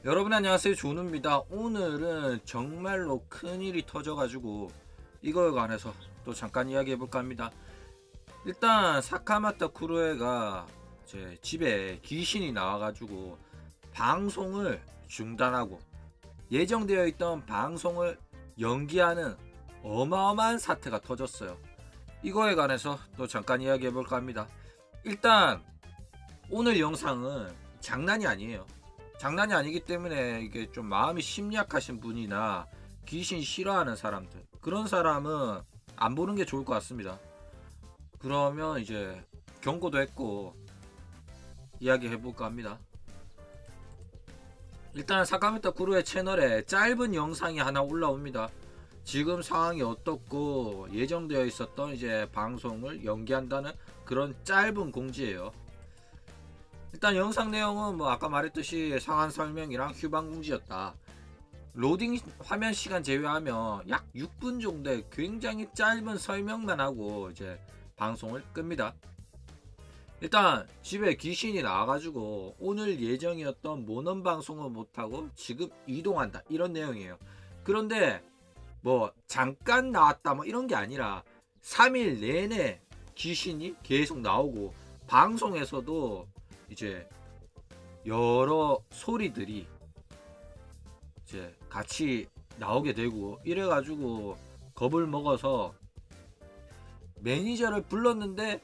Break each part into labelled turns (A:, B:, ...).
A: 여러분 안녕하세요, 준우입니다. 오늘은 정말로 큰일이 터져가지고 이거에 관해서 또 잠깐 이야기해볼까 합니다. 일단 사카마타 쿠로에가 제 집에 귀신이 나와가지고 방송을 중단하고 예정되어 있던 방송을 연기하는 어마어마한 사태가 터졌어요. 이거에 관해서 또 잠깐 이야기해볼까 합니다. 일단 오늘 영상은 장난이 아니에요. 장난이 아니기 때문에 이게 좀 마음이 심약하신 분이나 귀신 싫어하는 사람들, 그런 사람은 안 보는 게 좋을 것 같습니다. 그러면 이제 경고도 했고 이야기 해볼까 합니다. 일단 사카미타 구루의 채널에 짧은 영상이 하나 올라옵니다. 지금 상황이 어떻고 예정되어 있었던 이제 방송을 연기한다는 그런 짧은 공지예요. 일단 영상 내용은 뭐 아까 말했듯이 상황 설명이랑 휴방 공지였다. 로딩 화면 시간 제외하면 약 6분 정도의 굉장히 짧은 설명만 하고 이제 방송을 끕니다. 일단 집에 귀신이 나와가지고 오늘 예정이었던 모넌 방송을 못하고 지금 이동한다, 이런 내용이에요. 그런데 뭐 잠깐 나왔다 뭐 이런 게 아니라 3일 내내 귀신이 계속 나오고 방송에서도 이제 여러 소리들이 이제 같이 나오게 되고 이래가지고 겁을 먹어서 매니저를 불렀는데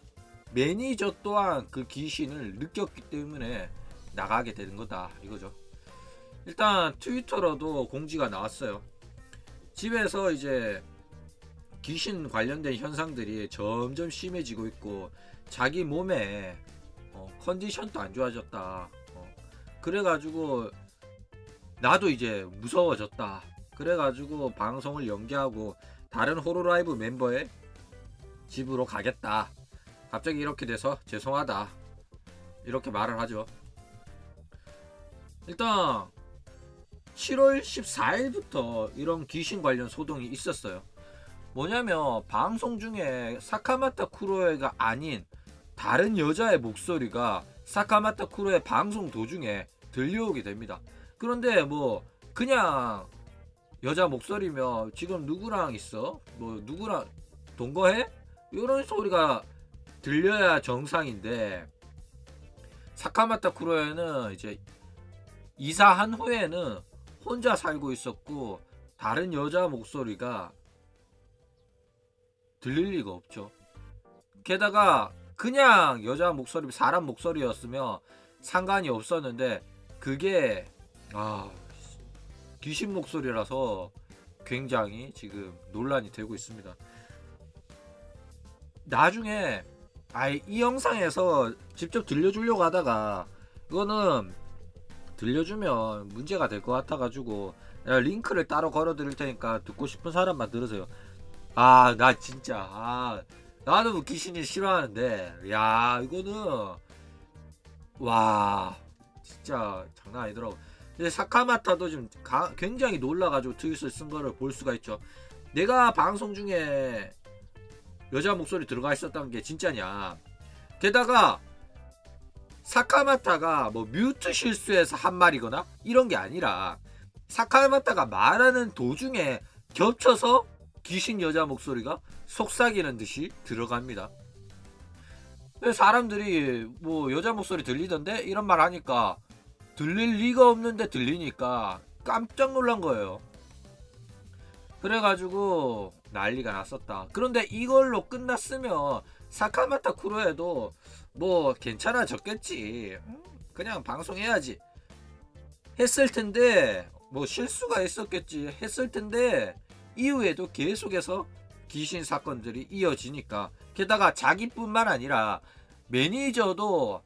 A: 매니저 또한 그 귀신을 느꼈기 때문에 나가게 되는 거다, 이거죠. 일단 트위터로도 공지가 나왔어요. 집에서 이제 귀신 관련된 현상들이 점점 심해지고 있고 자기 몸에 컨디션도 안 좋아졌다. 그래가지고 나도 이제 무서워졌다. 그래가지고 방송을 연기하고 다른 호로라이브 멤버의 집으로 가겠다. 갑자기 이렇게 돼서 죄송하다, 이렇게 말을 하죠. 일단 7월 14일부터 이런 귀신 관련 소동이 있었어요. 뭐냐면 방송 중에 사카마타 쿠로에가 아닌 다른 여자의 목소리가 사카마타 쿠로의 방송 도중에 들려오게 됩니다. 그런데 뭐 그냥 여자 목소리면 지금 누구랑 있어? 뭐 누구랑 동거해? 이런 소리가 들려야 정상인데 사카마타 쿠로에는 이제 이사한 후에는 혼자 살고 있었고 다른 여자 목소리가 들릴 리가 없죠. 게다가 그냥 여자 목소리, 사람 목소리였으면 상관이 없었는데 그게 귀신 목소리라서 굉장히 지금 논란이 되고 있습니다. 나중에 이 영상에서 직접 들려주려고 하다가 이거는 들려주면 문제가 될 것 같아가지고 내가 링크를 따로 걸어 드릴 테니까 듣고 싶은 사람만 들으세요. 나 진짜 나도 귀신이 싫어하는데 야 이거는 와 진짜 장난 아니더라고. 근데 사카마타도 지금 굉장히 놀라가지고 트윗을 쓴 거를 볼 수가 있죠. 내가 방송 중에 여자 목소리 들어가 있었다는 게 진짜냐. 게다가 사카마타가 뭐 뮤트 실수해서 한 말이거나 이런 게 아니라 사카마타가 말하는 도중에 겹쳐서 귀신 여자 목소리가 속삭이는 듯이 들어갑니다. 사람들이 뭐 여자 목소리 들리던데 이런 말 하니까 들릴 리가 없는데 들리니까 깜짝 놀란 거예요. 그래가지고 난리가 났었다. 그런데 이걸로 끝났으면 사카마타 쿠로에도 뭐 괜찮아졌겠지, 그냥 방송해야지 했을 텐데, 뭐 실수가 있었겠지 했을 텐데 이후에도 계속해서 귀신 사건들이 이어지니까, 게다가 자기뿐만 아니라 매니저도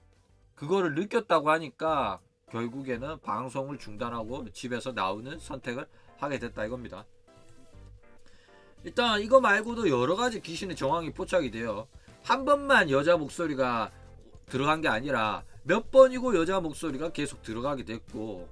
A: 그거를 느꼈다고 하니까 결국에는 방송을 중단하고 집에서 나오는 선택을 하게 됐다 이겁니다. 일단 이거 말고도 여러가지 귀신의 정황이 포착이 돼요. 한 번만 여자 목소리가 들어간 게 아니라 몇 번이고 여자 목소리가 계속 들어가게 됐고,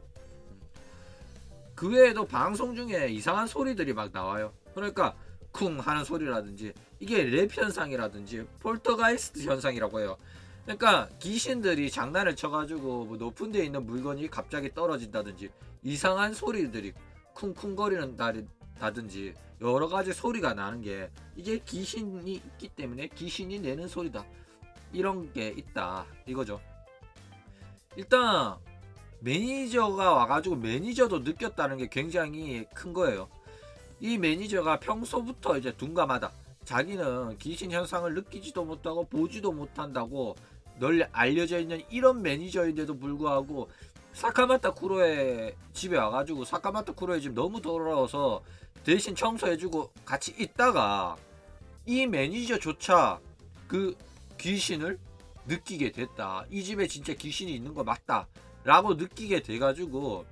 A: 그 외에도 방송 중에 이상한 소리들이 막 나와요. 그러니까 쿵 하는 소리라든지, 이게 랩 현상이라든지 폴터가이스트 현상이라고 해요. 그러니까 귀신들이 장난을 쳐가지고 뭐 높은 데 있는 물건이 갑자기 떨어진다든지 이상한 소리들이 쿵쿵거리는다든지 여러 가지 소리가 나는 게 이게 귀신이 있기 때문에 귀신이 내는 소리다. 이런 게 있다. 이거죠. 일단 매니저가 와가지고 매니저도 느꼈다는 게 굉장히 큰 거예요. 이 매니저가 평소부터 이제 둔감하다. 자기는 귀신 현상을 느끼지도 못하고 보지도 못한다고 널리 알려져 있는 이런 매니저인데도 불구하고 사카마타 쿠로의 집에 와가지고 사카마타 쿠로의 집 너무 더러워서 대신 청소해주고 같이 있다가 이 매니저조차 그 귀신을 느끼게 됐다. 이 집에 진짜 귀신이 있는 거 맞다. 라고 느끼게 돼가지고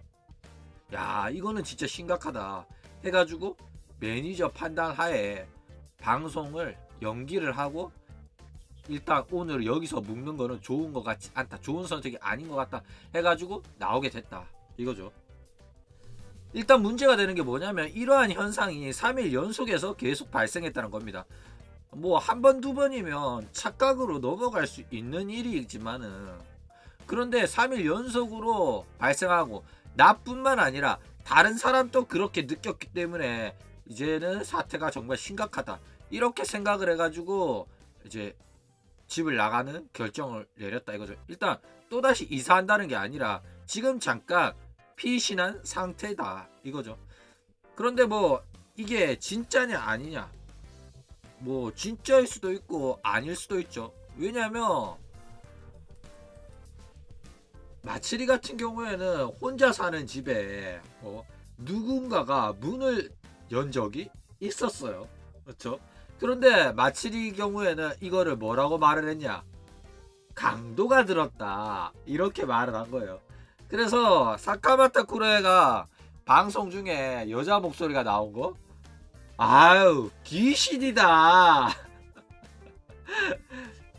A: 야 이거는 진짜 심각하다 해가지고 매니저 판단 하에 방송을 연기를 하고 일단 오늘 여기서 묵는 거는 좋은 것 같지 않다. 좋은 선택이 아닌 것 같다. 해가지고 나오게 됐다. 이거죠. 일단 문제가 되는 게 뭐냐면 이러한 현상이 3일 연속해서 계속 발생했다는 겁니다. 뭐 한 번, 두 번이면 착각으로 넘어갈 수 있는 일이지만은 그런데 3일 연속으로 발생하고 나뿐만 아니라 다른 사람도 그렇게 느꼈기 때문에 이제는 사태가 정말 심각하다. 이렇게 생각을 해가지고 이제 집을 나가는 결정을 내렸다 이거죠. 일단 또다시 이사한다는 게 아니라 지금 잠깐 피신한 상태다 이거죠. 그런데 뭐 이게 진짜냐 아니냐, 뭐 진짜일 수도 있고 아닐 수도 있죠. 왜냐면 마츠리 같은 경우에는 혼자 사는 집에 누군가가 문을 연 적이 있었어요. 그렇죠? 그런데 마츠리 경우에는 이거를 뭐라고 말을 했냐? 강도가 들었다. 이렇게 말을 한 거예요. 그래서 사카마타 쿠레가 방송 중에 여자 목소리가 나온 거? 아유, 귀신이다.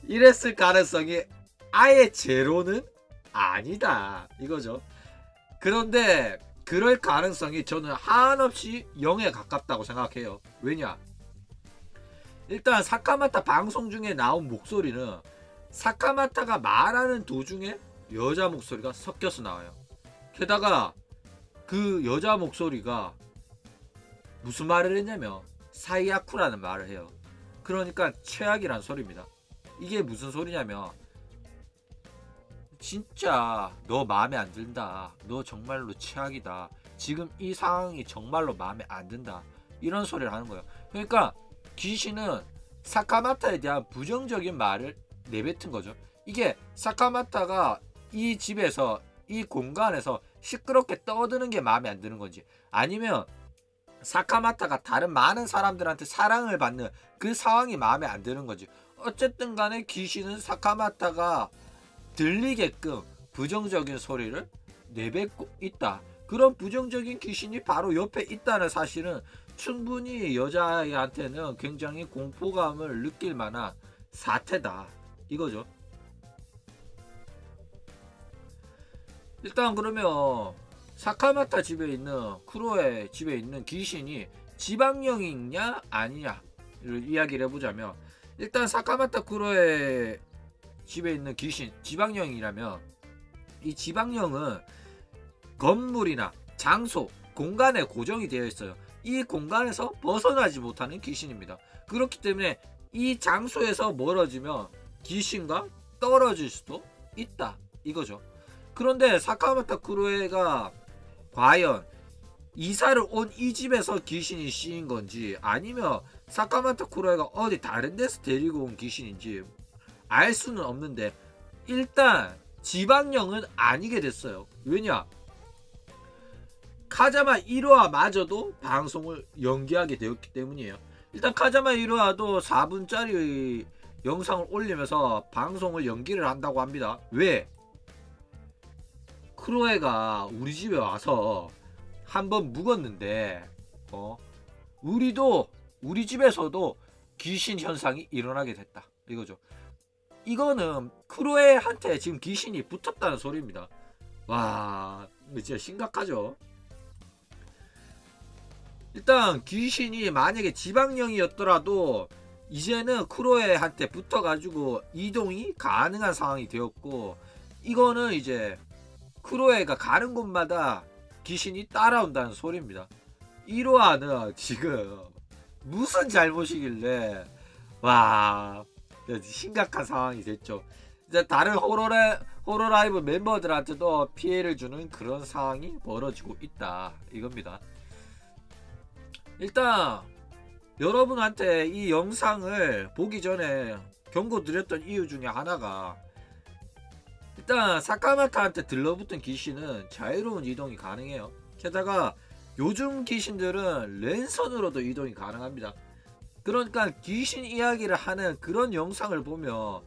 A: 이랬을 가능성이 아예 제로는 아니다. 이거죠. 그런데 그럴 가능성이 저는 한없이 0에 가깝다고 생각해요. 왜냐? 일단 사카마타 방송 중에 나온 목소리는 사카마타가 말하는 도중에 여자 목소리가 섞여서 나와요. 게다가 그 여자 목소리가 무슨 말을 했냐면 사이아쿠라는 말을 해요. 그러니까 최악이란 소리입니다. 이게 무슨 소리냐면 진짜 너 마음에 안 든다. 너 정말로 최악이다. 지금 이 상황이 정말로 마음에 안 든다. 이런 소리를 하는 거예요. 그러니까 귀신은 사카마타에 대한 부정적인 말을 내뱉은 거죠. 이게 사카마타가 이 집에서 이 공간에서 시끄럽게 떠드는 게 마음에 안 드는 건지, 아니면 사카마타가 다른 많은 사람들한테 사랑을 받는 그 상황이 마음에 안 드는 건지, 어쨌든 간에 귀신은 사카마타가 들리게끔 부정적인 소리를 내뱉고 있다. 그런 부정적인 귀신이 바로 옆에 있다는 사실은 충분히 여자아이한테는 굉장히 공포감을 느낄 만한 사태다. 이거죠. 일단 그러면 사카마타 집에 있는 쿠로의 집에 있는 귀신이 지방령이냐 아니냐를 이야기를 해보자면, 일단 사카마타 쿠로의 집에 있는 귀신 지방령이라면 이 지방령은 건물이나 장소, 공간에 고정이 되어 있어요. 이 공간에서 벗어나지 못하는 귀신입니다. 그렇기 때문에 이 장소에서 멀어지면 귀신과 떨어질 수도 있다. 이거죠. 그런데 사카마타 쿠로에가 과연 이사를 온 이 집에서 귀신이 씌인 건지, 아니면 사카마타 쿠로에가 어디 다른 데서 데리고 온 귀신인지 알 수는 없는데, 일단 지방령은 아니게 됐어요. 왜냐? 카자마 1화마저도 방송을 연기하게 되었기 때문이에요. 일단 카자마 1화도 4분짜리 영상을 올리면서 방송을 연기를 한다고 합니다. 왜? 크로에가 우리 집에 와서 한번 묵었는데 우리 집에서도 귀신 현상이 일어나게 됐다. 이거죠. 이거는 크로에한테 지금 귀신이 붙었다는 소리입니다. 와, 진짜 심각하죠. 일단 귀신이 만약에 지방령이었더라도 이제는 크로에한테 붙어가지고 이동이 가능한 상황이 되었고, 이거는 이제 크로에가 가는 곳마다 귀신이 따라온다는 소리입니다. 1화는 지금 무슨 잘못이길래 와 심각한 상황이 됐죠. 이제 다른 호러라이브 멤버들한테도 피해를 주는 그런 상황이 벌어지고 있다 이겁니다. 일단 여러분한테 이 영상을 보기 전에 경고드렸던 이유 중에 하나가, 일단 사카마타한테 들러붙은 귀신은 자유로운 이동이 가능해요. 게다가 요즘 귀신들은 랜선으로도 이동이 가능합니다. 그러니까 귀신 이야기를 하는 그런 영상을 보면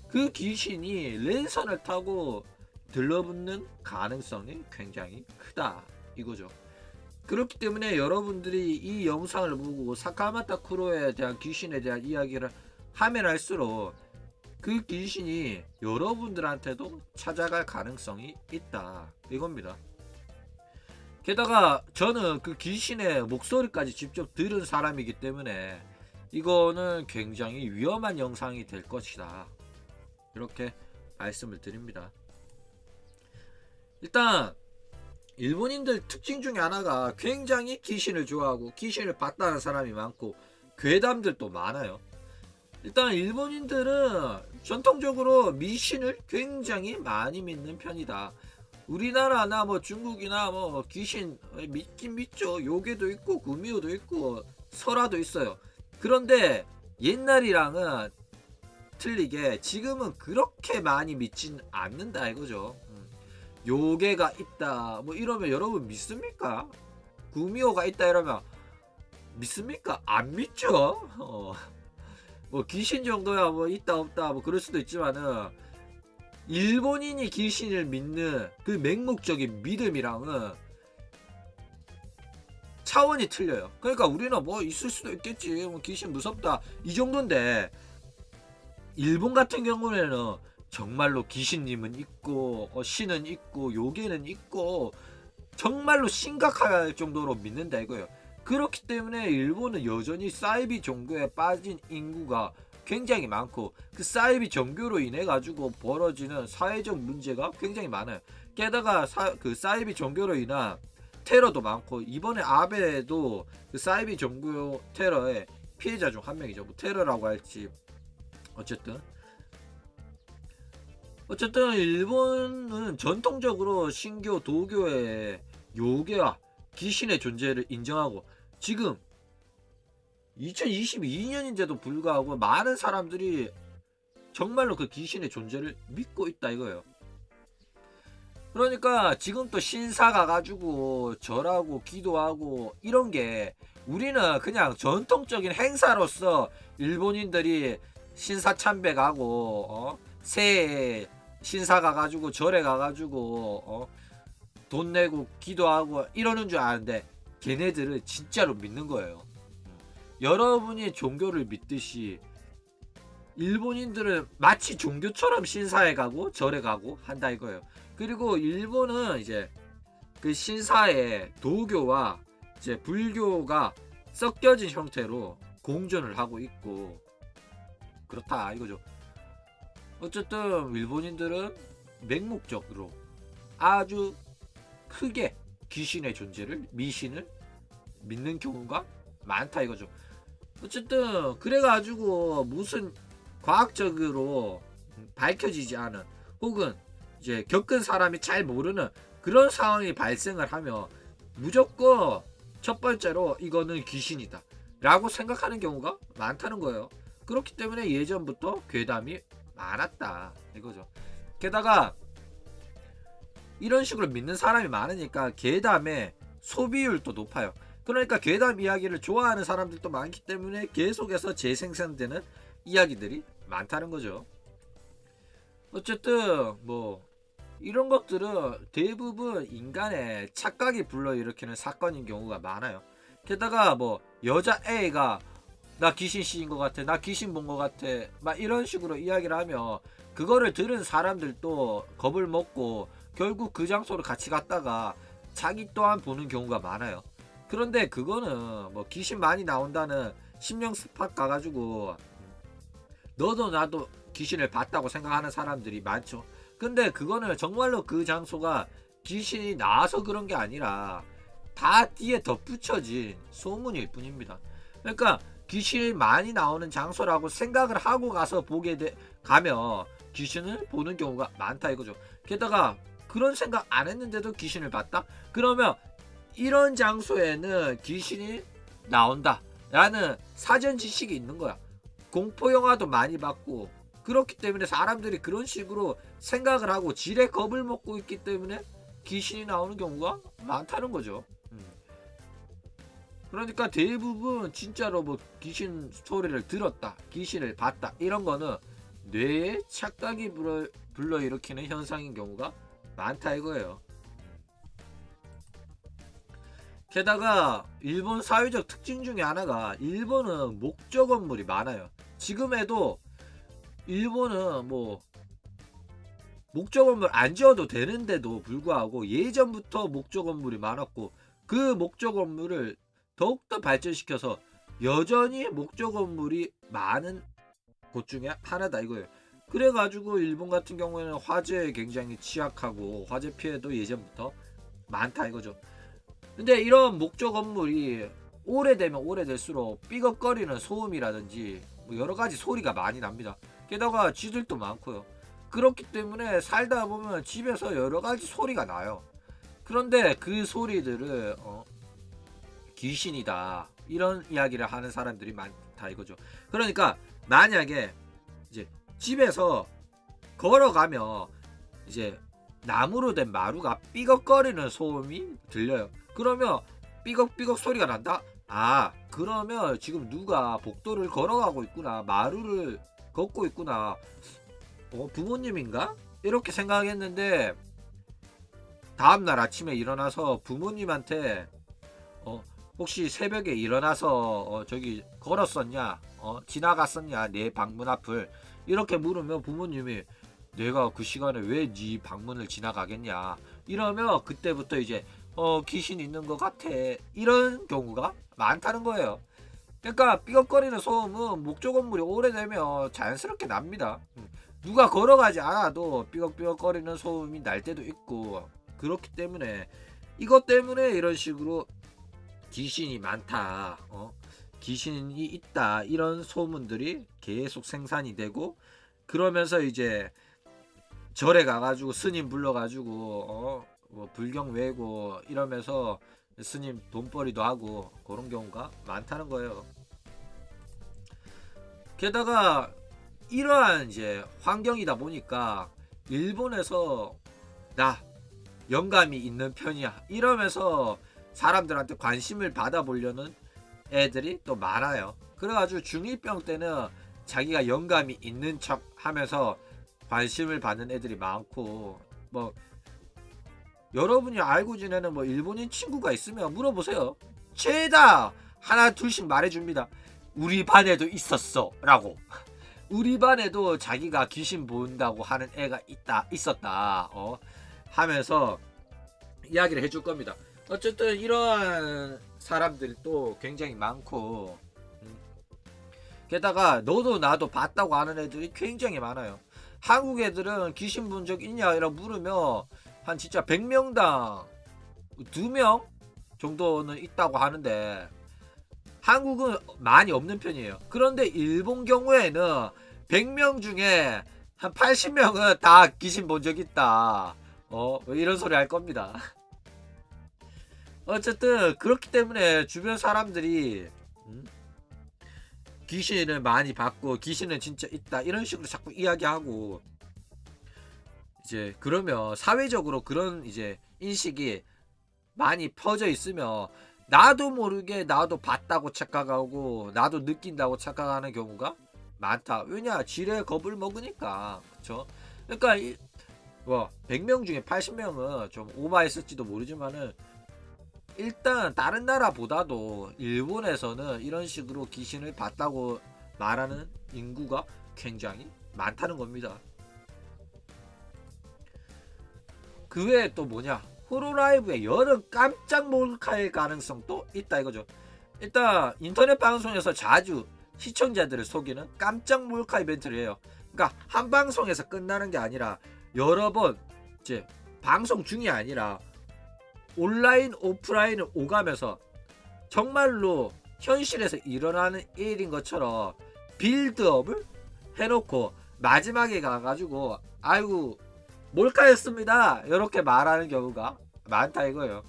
A: 그 귀신이 랜선을 타고 들러붙는 가능성이 굉장히 크다 이거죠. 그렇기 때문에 여러분들이 이 영상을 보고 사카마타 쿠로에 대한 귀신에 대한 이야기를 하면 할수록 그 귀신이 여러분들한테도 찾아갈 가능성이 있다 이겁니다. 게다가 저는 그 귀신의 목소리까지 직접 들은 사람이기 때문에 이거는 굉장히 위험한 영상이 될 것이다 이렇게 말씀을 드립니다. 일단 일본인들 특징 중에 하나가 굉장히 귀신을 좋아하고 귀신을 봤다는 사람이 많고 괴담들도 많아요. 일단 일본인들은 전통적으로 미신을 굉장히 많이 믿는 편이다. 우리나라나 뭐 중국이나 뭐 귀신 믿긴 믿죠. 요괴도 있고 구미호도 있고 설화도 있어요. 그런데 옛날이랑은 틀리게 지금은 그렇게 많이 믿진 않는다 이거죠. 요괴가 있다 뭐 이러면 여러분 믿습니까? 구미호가 있다 이러면 믿습니까? 안 믿죠. 뭐 귀신 정도야 뭐 있다 없다 뭐 그럴 수도 있지만은 일본인이 귀신을 믿는 그 맹목적인 믿음이랑은 차원이 틀려요. 그러니까 우리는 뭐 있을 수도 있겠지 뭐 귀신 무섭다 이 정도인데, 일본 같은 경우에는 정말로 귀신님은 있고 신은 있고 요괴는 있고 정말로 심각할 정도로 믿는다 이거예요. 그렇기 때문에 일본은 여전히 사이비 종교에 빠진 인구가 굉장히 많고 그 사이비 종교로 인해 가지고 벌어지는 사회적 문제가 굉장히 많아요. 게다가 그 사이비 종교로 인한 테러도 많고, 이번에 아베도 그 사이비 종교 테러의 피해자 중 한 명이죠. 뭐 테러라고 할지 어쨌든 일본은 전통적으로 신교 도교의 요괴와 귀신의 존재를 인정하고 지금 2022년인데도 불구하고 많은 사람들이 정말로 그 귀신의 존재를 믿고 있다 이거예요. 그러니까 지금 또 신사 가가지고 절하고 기도하고 이런 게 우리는 그냥 전통적인 행사로서 일본인들이 신사 참배가고 새해 신사 가가지고 절에 가가지고 돈 내고 기도하고 이러는 줄 아는데 걔네들은 진짜로 믿는 거예요. 여러분이 종교를 믿듯이 일본인들은 마치 종교처럼 신사에 가고 절에 가고 한다 이거예요. 그리고 일본은 이제 그 신사에 도교와 이제 불교가 섞여진 형태로 공존을 하고 있고 그렇다 이거죠. 어쨌든 일본인들은 맹목적으로 아주 크게 귀신의 존재를 미신을 믿는 경우가 많다 이거죠. 어쨌든 그래가지고 무슨 과학적으로 밝혀지지 않은 혹은 이제 겪은 사람이 잘 모르는 그런 상황이 발생을 하면 무조건 첫 번째로 이거는 귀신이다 라고 생각하는 경우가 많다는 거예요. 그렇기 때문에 예전부터 괴담이 많았다 이거죠. 게다가 이런 식으로 믿는 사람이 많으니까 괴담의 소비율도 높아요. 그러니까 괴담 이야기를 좋아하는 사람들도 많기 때문에 계속해서 재생산되는 이야기들이 많다는 거죠. 어쨌든 뭐 이런 것들은 대부분 인간의 착각이 불러일으키는 사건인 경우가 많아요. 게다가 뭐 여자 A가 나 귀신 씌인 것 같아, 나 귀신 본 것 같아 막 이런 식으로 이야기를 하면 그거를 들은 사람들도 겁을 먹고 결국 그 장소를 같이 갔다가 자기 또한 보는 경우가 많아요. 그런데 그거는 뭐 귀신 많이 나온다는 심령 스팟 가가지고 너도 나도 귀신을 봤다고 생각하는 사람들이 많죠. 근데 그거는 정말로 그 장소가 귀신이 나와서 그런 게 아니라 다 뒤에 덧붙여진 소문일 뿐입니다. 그러니까 귀신이 많이 나오는 장소라고 생각을 하고 가서 가면 귀신을 보는 경우가 많다 이거죠. 게다가 그런 생각 안 했는데도 귀신을 봤다? 그러면 이런 장소에는 귀신이 나온다 라는 사전 지식이 있는 거야. 공포 영화도 많이 봤고 그렇기 때문에 사람들이 그런 식으로 생각을 하고 지레 겁을 먹고 있기 때문에 귀신이 나오는 경우가 많다는 거죠. 그러니까 대부분 진짜로 뭐 귀신 스토리를 들었다, 귀신을 봤다 이런 거는 뇌에 착각이 불러일으키는 현상인 경우가 많다 이거예요. 게다가 일본 사회적 특징 중에 하나가 일본은 목조 건물이 많아요. 지금에도 일본은 뭐 목조 건물 안 지어도 되는데도 불구하고 예전부터 목조 건물이 많았고 그 목조 건물을 더욱더 발전시켜서 여전히 목조 건물이 많은 곳 중에 하나다 이거예요. 그래가지고 일본 같은 경우에는 화재에 굉장히 취약하고 화재 피해도 예전부터 많다 이거죠. 근데 이런 목조 건물이 오래되면 오래될수록 삐걱거리는 소음이라든지 뭐 여러가지 소리가 많이 납니다. 게다가 쥐들도 많고요. 그렇기 때문에 살다 보면 집에서 여러가지 소리가 나요. 그런데 그 소리들을 귀신이다 이런 이야기를 하는 사람들이 많다 이거죠. 그러니까 만약에 이제 집에서 걸어가면 이제 나무로 된 마루가 삐걱거리는 소음이 들려요. 그러면 삐걱삐걱 소리가 난다? 아, 그러면 지금 누가 복도를 걸어가고 있구나, 마루를 걷고 있구나, 부모님인가? 이렇게 생각했는데 다음날 아침에 일어나서 부모님한테 혹시 새벽에 일어나서 저기 걸었었냐, 지나갔었냐 내 방문 앞을, 이렇게 물으면 부모님이 내가 그 시간에 왜 네 방문을 지나가겠냐 이러면 그때부터 이제 귀신 있는 것 같아 이런 경우가 많다는 거예요. 그러니까 삐걱거리는 소음은 목조 건물이 오래되면 자연스럽게 납니다. 누가 걸어가지 않아도 삐걱삐걱거리는 소음이 날 때도 있고 그렇기 때문에 이것 때문에 이런 식으로 귀신이 많다, 귀신이 있다 이런 소문들이 계속 생산이 되고, 그러면서 이제 절에 가가지고 스님 불러가지고 뭐 불경 외고 이러면서 스님 돈벌이도 하고 그런 경우가 많다는 거예요. 게다가 이러한 이제 환경이다 보니까 일본에서 나 영감이 있는 편이야 이러면서 사람들한테 관심을 받아보려는 애들이 또 많아요. 그래가지고 중2병 때는 자기가 영감이 있는 척 하면서 관심을 받는 애들이 많고, 뭐 여러분이 알고 지내는 뭐 일본인 친구가 있으면 물어보세요. 죄다 하나 둘씩 말해줍니다. 우리 반에도 있었어 라고. 우리 반에도 자기가 귀신 본다고 하는 애가 있었다 하면서 이야기를 해줄 겁니다. 어쨌든 이러한 사람들도 굉장히 많고, 게다가 너도 나도 봤다고 하는 애들이 굉장히 많아요. 한국 애들은 귀신 본 적 있냐 이라 물으면 한 진짜 100명당 2명 정도는 있다고 하는데 한국은 많이 없는 편이에요. 그런데 일본 경우에는 100명 중에 한 80명은 다 귀신 본 적 있다 이런 소리 할 겁니다. 어쨌든 그렇기 때문에 주변 사람들이 귀신을 많이 봤고 귀신은 진짜 있다 이런 식으로 자꾸 이야기하고, 이제 그러면 사회적으로 그런 이제 인식이 많이 퍼져 있으면 나도 모르게 나도 봤다고 착각하고 나도 느낀다고 착각하는 경우가 많다. 왜냐, 지레 겁을 먹으니까. 그쵸? 그러니까 100명 중에 80명은 좀 오바했을지도 모르지만은 일단 다른 나라보다도 일본에서는 이런 식으로 귀신을 봤다고 말하는 인구가 굉장히 많다는 겁니다. 그 외에 또 뭐냐, 호로라이브에 여러 깜짝 몰카의 가능성도 있다 이거죠. 일단 인터넷 방송에서 자주 시청자들을 속이는 깜짝 몰카 이벤트를 해요. 그러니까 한 방송에서 끝나는 게 아니라 여러 번 이제 방송 중이 아니라 온라인 오프라인을 오가면서 정말로 현실에서 일어나는 일인 것처럼 빌드업을 해놓고 마지막에 가가지고 아이고 몰카였습니다 이렇게 말하는 경우가 많다 이거예요.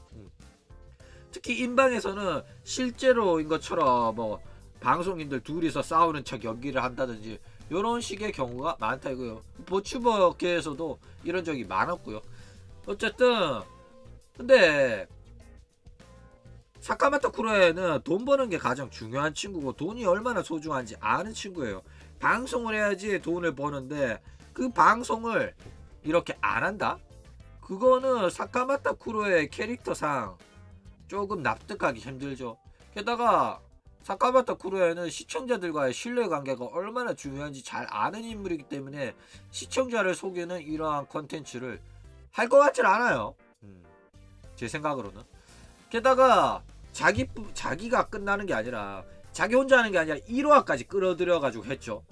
A: 특히 인방에서는 실제로인 것처럼 뭐 방송인들 둘이서 싸우는 척 연기를 한다든지 이런 식의 경우가 많다 이거예요. 보추버계에서도 이런 적이 많았고요. 어쨌든 근데 사카모토 쿠로에는 돈 버는 게 가장 중요한 친구고 돈이 얼마나 소중한지 아는 친구예요. 방송을 해야지 돈을 버는데 그 방송을 이렇게 안 한다? 그거는 사카모토 쿠로의 캐릭터상 조금 납득하기 힘들죠. 게다가 사카모토 쿠로에는 시청자들과의 신뢰관계가 얼마나 중요한지 잘 아는 인물이기 때문에 시청자를 속이는 이러한 컨텐츠를 할 것 같진 않아요. 제 생각으로는. 게다가 자기가 끝나는 게 아니라 자기 혼자 하는 게 아니라 1화까지 끌어들여 가지고 했죠.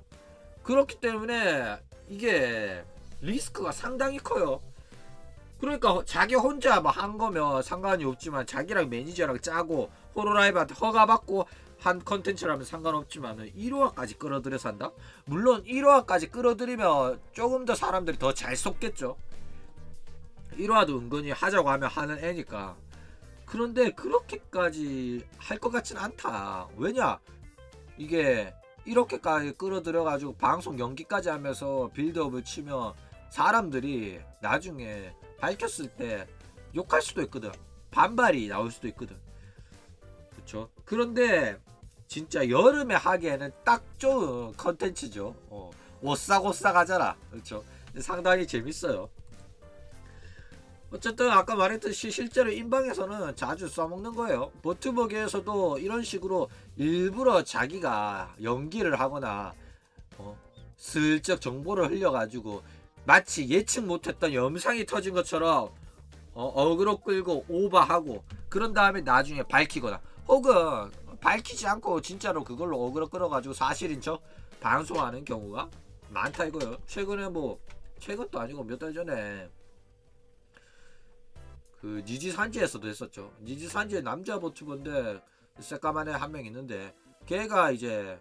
A: 그렇기 때문에 이게 리스크가 상당히 커요. 그러니까 자기 혼자 막 한 거면 상관이 없지만 자기랑 매니저랑 짜고 호로라이브한테 허가받고 한 컨텐츠라면 상관없지만 1화까지 끌어들여서 한다? 물론 1화까지 끌어들이면 조금 더 사람들이 더 잘 속겠죠. 1화도 은근히 하자고 하면 하는 애니까. 그런데 그렇게까지 할 것 같진 않다. 왜냐? 이게 이렇게까지 끌어들여가지고 방송 연기까지 하면서 빌드업을 치면 사람들이 나중에 밝혔을 때 욕할 수도 있거든. 반발이 나올 수도 있거든. 그쵸? 그런데 진짜 여름에 하기에는 딱 좋은 컨텐츠죠. 오싹오싹 하잖아. 그렇죠? 상당히 재밌어요. 어쨌든 아까 말했듯이 실제로 인방에서는 자주 써먹는 거예요. 버튜버계에서도 이런 식으로 일부러 자기가 연기를 하거나 슬쩍 정보를 흘려가지고 마치 예측 못했던 영상이 터진 것처럼 어그로 끌고 오버하고 그런 다음에 나중에 밝히거나 혹은 밝히지 않고 진짜로 그걸로 어그로 끌어가지고 사실인 척 방송하는 경우가 많다 이거예요. 최근에 뭐 최근도 아니고 몇 달 전에 그 니지산지에서도 했었죠. 니지산지의 남자 버튜버인데 새까만 애 한 명 있는데 걔가 이제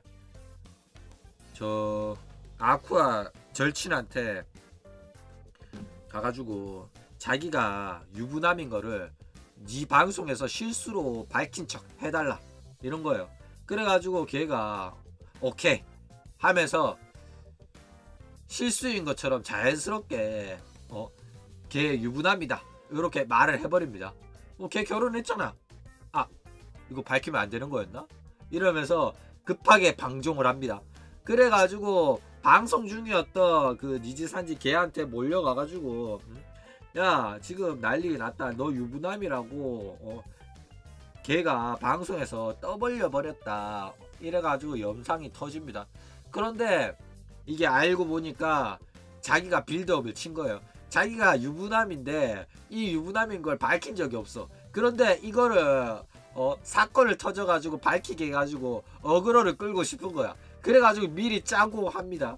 A: 저 아쿠아 절친한테 가가지고 자기가 유부남인 거를 니 방송에서 실수로 밝힌 척 해달라 이런 거예요. 그래가지고 걔가 오케이 하면서 실수인 것처럼 자연스럽게 걔 유부남이다 이렇게 말을 해버립니다. 걔 결혼했잖아. 아 이거 밝히면 안 되는 거였나? 이러면서 급하게 방종을 합니다. 그래가지고 방송 중이었던 그 니지산지 걔한테 몰려가가지고 야 지금 난리 났다. 너 유부남이라고 걔가 방송에서 떠벌려 버렸다. 이래가지고 영상이 터집니다. 그런데 이게 알고 보니까 자기가 빌드업을 친 거예요. 자기가 유부남인데 이 유부남인 걸 밝힌 적이 없어. 그런데 이거를 사건을 터져가지고 밝히게 해가지고 어그로를 끌고 싶은 거야. 그래가지고 미리 짜고 합니다.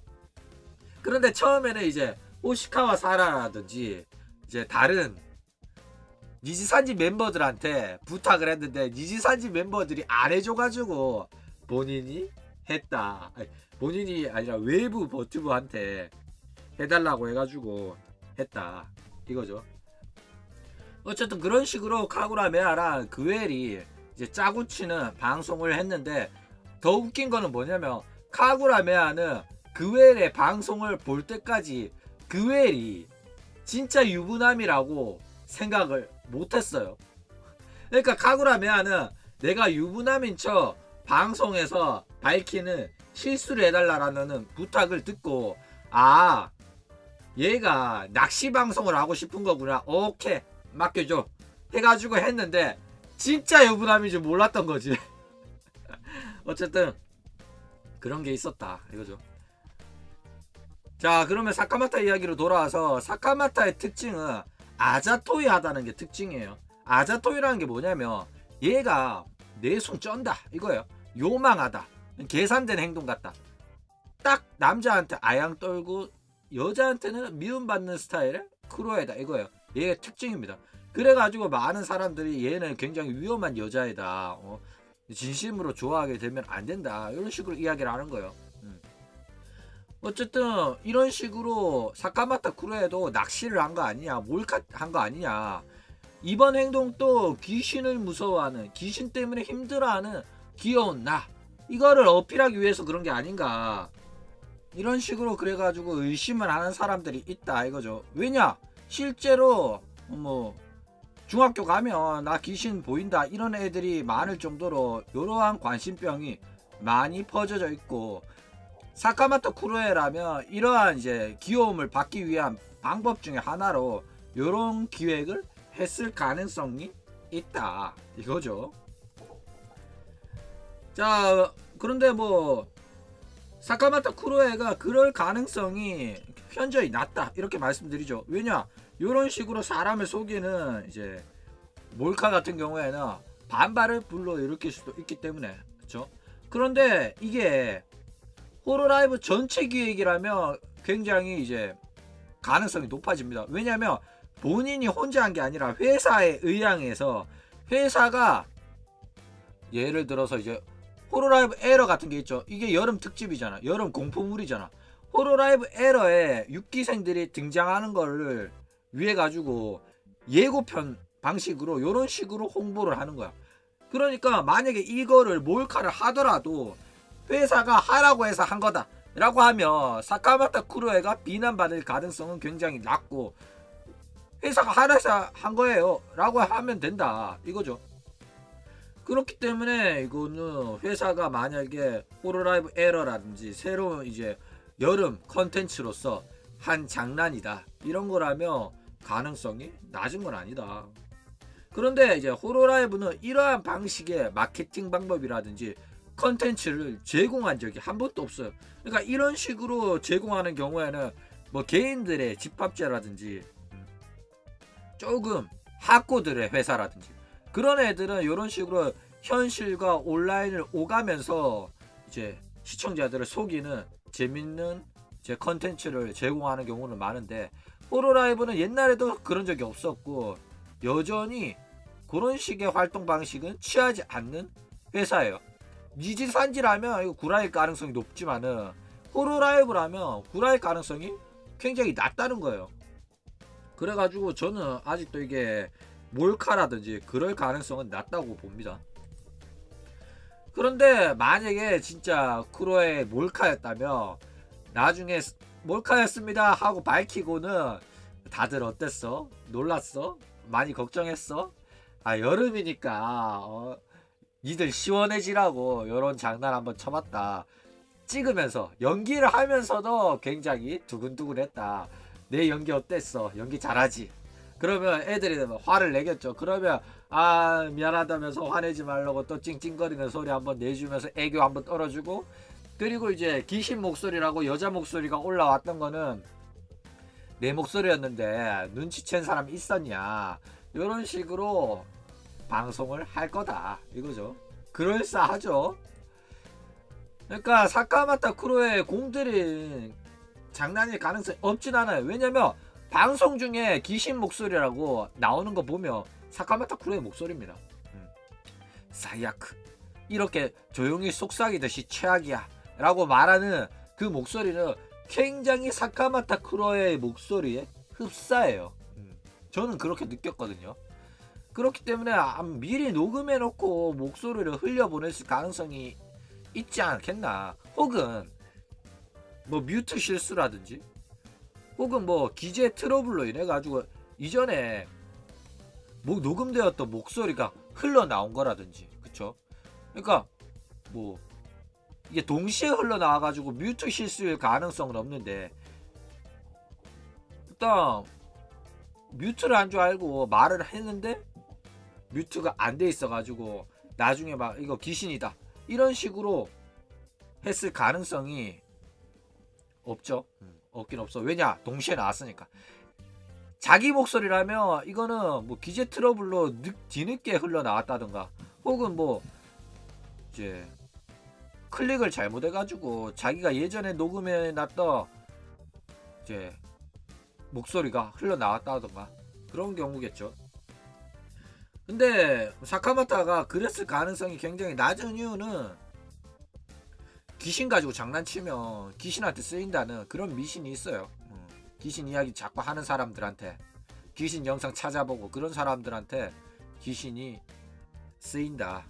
A: 그런데 처음에는 이제 오시카와 사라라든지 이제 다른 니지산지 멤버들한테 부탁을 했는데 니지산지 멤버들이 안 해줘가지고 본인이 했다. 아니, 본인이 아니라 외부 버튜버한테 해달라고 해가지고 했다 이거죠. 어쨌든 그런 식으로 카구라 메아랑 그웰이 이제 짜고 치는 방송을 했는데 더 웃긴 거는 뭐냐면 카구라 메아는 그웰의 방송을 볼 때까지 그웰이 진짜 유부남이라고 생각을 못했어요. 그러니까 카구라 메아는 내가 유부남인 척 방송에서 밝히는 실수를 해달라라는 부탁을 듣고 아 얘가 낚시 방송을 하고 싶은 거구나. 오케이 맡겨줘 해가지고 했는데 진짜 유부남인 줄 몰랐던 거지. 어쨌든 그런 게 있었다 이거죠. 자 그러면 사카마타 이야기로 돌아와서 사카마타의 특징은 아자토이하다는 게 특징이에요. 아자토이라는 게 뭐냐면 얘가 내숭 쩐다 이거예요. 요망하다, 계산된 행동 같다. 딱 남자한테 아양 떨고 여자한테는 미움받는 스타일의 크루에다 이거예요. 얘의 특징입니다. 그래가지고 많은 사람들이 얘는 굉장히 위험한 여자애다, 진심으로 좋아하게 되면 안 된다, 이런 식으로 이야기를 하는 거예요. 어쨌든 이런 식으로 사카마타 쿠로에도 낚시를 한 거 아니냐, 몰카한 거 아니냐. 이번 행동도 귀신을 무서워하는, 귀신 때문에 힘들어하는 귀여운 나, 이거를 어필하기 위해서 그런 게 아닌가, 이런 식으로 그래가지고 의심을 하는 사람들이 있다 이거죠. 왜냐, 실제로 뭐 중학교 가면 나 귀신 보인다 이런 애들이 많을 정도로 이러한 관심병이 많이 퍼져져 있고, 사카마타 쿠로에라면 이러한 이제 귀여움을 받기 위한 방법 중에 하나로 이런 기획을 했을 가능성이 있다 이거죠. 자, 그런데 뭐 사카마타 쿠로에가 그럴 가능성이 현저히 낮다 이렇게 말씀드리죠. 왜냐, 이런 식으로 사람을 속이는 이제 몰카 같은 경우에는 반발을 불러일으킬 수도 있기 때문에, 그렇죠? 그런데 이게 호로라이브 전체 기획이라면 굉장히 이제 가능성이 높아집니다. 왜냐하면 본인이 혼자 한 게 아니라 회사에 의향해서, 회사가 예를 들어서 이제 호로라이브 에러 같은 게 있죠. 이게 여름 특집이잖아, 여름 공포물이잖아. 호로라이브 에러에 6기생들이 등장하는 거를 위해 가지고 예고편 방식으로 이런 식으로 홍보를 하는 거야. 그러니까 만약에 이거를 몰카를 하더라도 회사가 하라고 해서 한 거다 라고 하면 사카마타 쿠로에가 비난받을 가능성은 굉장히 낮고, 회사가 하라고 해서 한 거예요 라고 하면 된다 이거죠. 그렇기 때문에 이거는 회사가 만약에 호로라이브 에러라든지 새로운 이제 여름 컨텐츠로서 한 장난이다 이런 거라면 가능성이 낮은 건 아니다. 그런데 이제 호로라이브는 이러한 방식의 마케팅 방법이라든지 컨텐츠를 제공한 적이 한 번도 없어요. 그러니까 이런 식으로 제공하는 경우에는 뭐 개인들의 집합제라든지 조금 하코들의 회사라든지 그런 애들은 이런 식으로 현실과 온라인을 오가면서 이제 시청자들을 속이는 재밌는 제 컨텐츠를 제공하는 경우는 많은데, 호로라이브는 옛날에도 그런 적이 없었고 여전히 그런 식의 활동 방식은 취하지 않는 회사예요. 니지산지라면 이거 구라일 가능성이 높지만은 호로라이브라면 구라일 가능성이 굉장히 낮다는 거예요. 그래가지고 저는 아직도 이게 몰카라든지 그럴 가능성은 낮다고 봅니다. 그런데 만약에 진짜 쿠로의 몰카였다면 나중에 몰카였습니다 하고 밝히고는 다들 어땠어? 놀랐어? 많이 걱정했어? 아, 여름이니까 니들 시원해지라고 요런 장난 한번 쳐봤다, 찍으면서 연기를 하면서도 굉장히 두근두근했다, 내 연기 어땠어? 연기 잘하지? 그러면 애들이 화를 내겠죠. 그러면 아 미안하다면서 화내지 말라고 또 찡찡거리는 소리 한번 내주면서 애교 한번 떨어주고, 그리고 이제 귀신 목소리라고 여자 목소리가 올라왔던 거는 내 목소리였는데 눈치챈 사람 있었냐, 이런 식으로 방송을 할 거다 이거죠. 그럴싸하죠. 그러니까 사카마타 쿠로의 공들인 장난일 가능성이 없진 않아요. 왜냐면 방송 중에 귀신 목소리라고 나오는 거 보면 사카마타 쿠로의 목소리입니다. 사이아크 이렇게 조용히 속삭이듯이 최악이야 라고 말하는 그 목소리는 굉장히 사카마타 쿠로의 목소리에 흡사해요. 저는 그렇게 느꼈거든요. 그렇기 때문에 미리 녹음해 놓고 목소리를 흘려보냈을 가능성이 있지 않겠나. 혹은 뭐 뮤트 실수라든지 혹은 뭐 기재 트러블로 인해 가지고 이전에 뭐 녹음되었던 목소리가 흘러나온 거라든지, 그쵸? 그러니까 뭐 이게 동시에 흘러나와 가지고 뮤트 실수일 가능성은 없는데, 일단 뮤트를 한 줄 알고 말을 했는데 뮤트가 안 돼 있어 가지고 나중에 막 이거 귀신이다 이런 식으로 했을 가능성이 없죠. 없긴 없어. 왜냐, 동시에 나왔으니까. 자기 목소리라면 이거는 뭐 기재 트러블로 뒤늦게 흘러나왔다든가 혹은 뭐 이제 클릭을 잘못해가지고 자기가 예전에 녹음해 놨던 이제 목소리가 흘러나왔다던가 그런 경우겠죠. 근데 사카모토가 그랬을 가능성이 굉장히 낮은 이유는 귀신 가지고 장난치면 귀신한테 쓰인다는 그런 미신이 있어요. 귀신 이야기 자꾸 하는 사람들한테, 귀신 영상 찾아보고 그런 사람들한테 귀신이 쓰인다.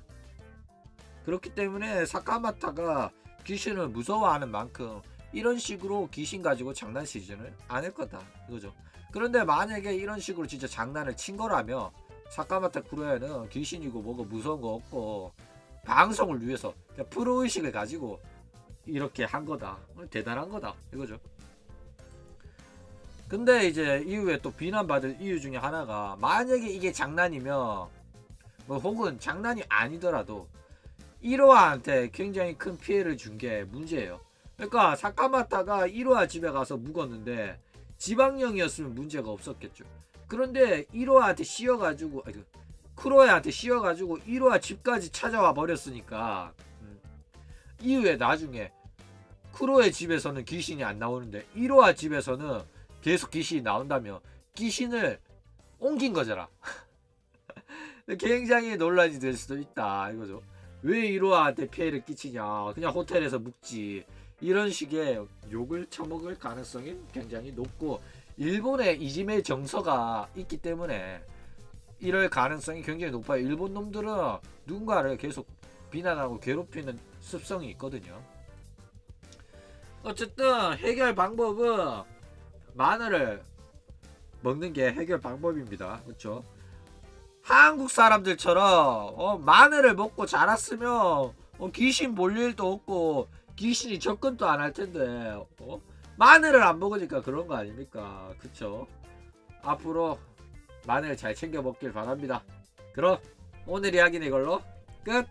A: 그렇기 때문에 사카모토가 귀신을 무서워하는 만큼 이런 식으로 귀신 가지고 장난치지는 않을 거다 이거죠. 그런데 만약에 이런 식으로 진짜 장난을 친 거라면 사카모토 쿠로야는 귀신이고 뭐고 무서운 거 없고 방송을 위해서 프로의식을 가지고 이렇게 한 거다. 대단한 거다 이거죠. 근데 이제 이후에 또 비난받을 이유 중에 하나가, 만약에 이게 장난이면 뭐 혹은 장난이 아니더라도 1호한테 굉장히 큰 피해를 준 게 문제예요. 그러니까 사카모토가 1호와 집에 가서 묵었는데 지방령이었으면 문제가 없었겠죠. 그런데 1호한테 씌워가지고 쿠로야한테 씌워가지고 1호와 집까지 찾아와 버렸으니까 이후에 나중에 쿠로의 집에서는 귀신이 안 나오는데 1호와 집에서는 계속 귀신이 나온다며 귀신을 옮긴 거잖아. 굉장히 논란이 될 수도 있다 이거죠. 왜 1호한테 피해를 끼치냐, 그냥 호텔에서 묵지, 이런 식의 욕을 처먹을 가능성이 굉장히 높고, 일본에 이지메 정서가 있기 때문에 이럴 가능성이 굉장히 높아요. 일본 놈들은 누군가를 계속 비난하고 괴롭히는 습성이 있거든요. 어쨌든 해결 방법은 마늘을 먹는 게 해결 방법입니다. 그렇죠? 한국 사람들처럼 마늘을 먹고 자랐으면 귀신 볼 일도 없고 귀신이 접근도 안 할 텐데 마늘을 안 먹으니까 그런 거 아닙니까? 그쵸? 앞으로 마늘 잘 챙겨 먹길 바랍니다. 그럼 오늘 이야기는 이걸로 끝!